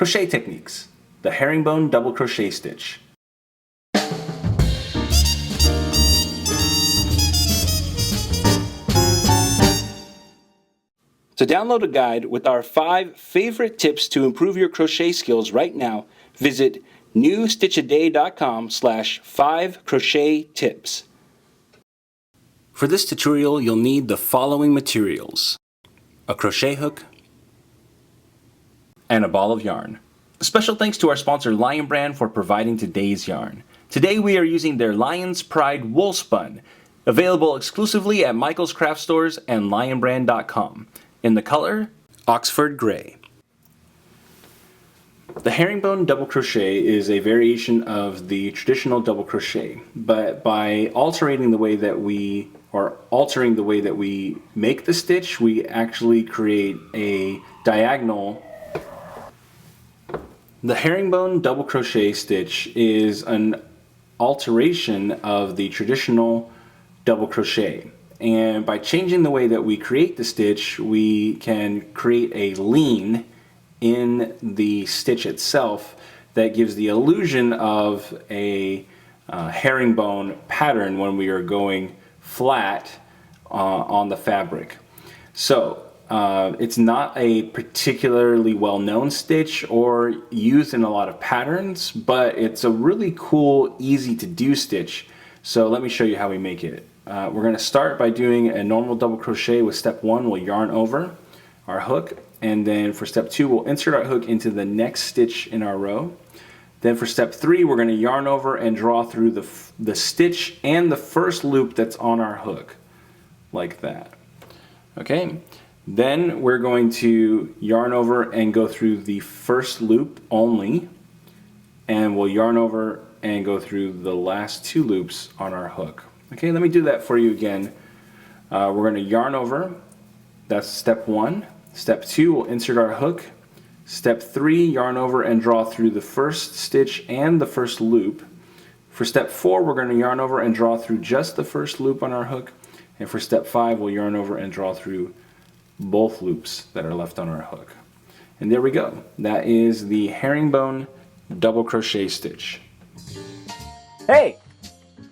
Crochet techniques. The herringbone double crochet stitch. To download a guide with our 5 favorite tips to improve your crochet skills right now, visit newstitchaday.com/5crochet-tips. For this tutorial, you'll need the following materials: a crochet hook and a ball of yarn. Special thanks to our sponsor Lion Brand for providing today's yarn. Today we are using their Lion's Pride Woolspun, available exclusively at Michael's Craft Stores and lionbrand.com. In the color, Oxford Gray. The herringbone double crochet is a variation of the traditional double crochet, but by altering the way that we make the stitch, we actually create a diagonal. The herringbone double crochet stitch is an alteration of the traditional double crochet. And by changing the way that we create the stitch, we can create a lean in the stitch itself that gives the illusion of a herringbone pattern when we are going flat on the fabric. So it's not a particularly well-known stitch or used in a lot of patterns, but it's a really cool, easy to do stitch. So let me show you how we make it. We're going to start by doing a normal double crochet. With step 1, we'll yarn over our hook, and then for step 2, we'll insert our hook into the next stitch in our row. Then for step 3, we're going to yarn over and draw through the stitch and the first loop that's on our hook, like that. Okay, then we're going to yarn over and go through the first loop only, and we'll yarn over and go through the last 2 loops on our hook. Okay, let me do that for you again. We're going to yarn over. That's step 1. Step 2, we'll insert our hook. Step 3, yarn over and draw through the first stitch and the first loop. For step 4, we're going to yarn over and draw through just the first loop on our hook. And for step 5, we'll yarn over and draw through both loops that are left on our hook. And there we go. That is the herringbone double crochet stitch. Hey!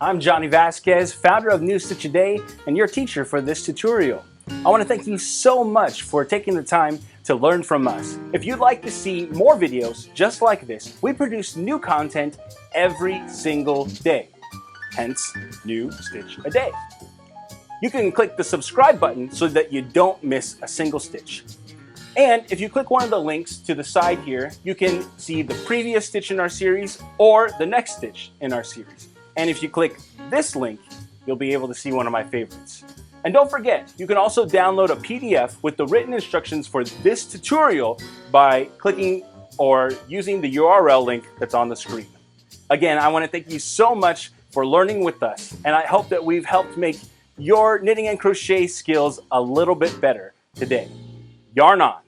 I'm Johnny Vasquez, founder of New Stitch a Day and your teacher for this tutorial. I want to thank you so much for taking the time to learn from us. If you'd like to see more videos just like this, we produce new content every single day, hence New Stitch a Day. You can click the subscribe button so that you don't miss a single stitch. And if you click one of the links to the side here, you can see the previous stitch in our series or the next stitch in our series. And if you click this link, you'll be able to see one of my favorites. And don't forget, you can also download a PDF with the written instructions for this tutorial by clicking or using the URL link that's on the screen. Again, I want to thank you so much for learning with us, and I hope that we've helped make your knitting and crochet skills a little bit better today. Yarn on!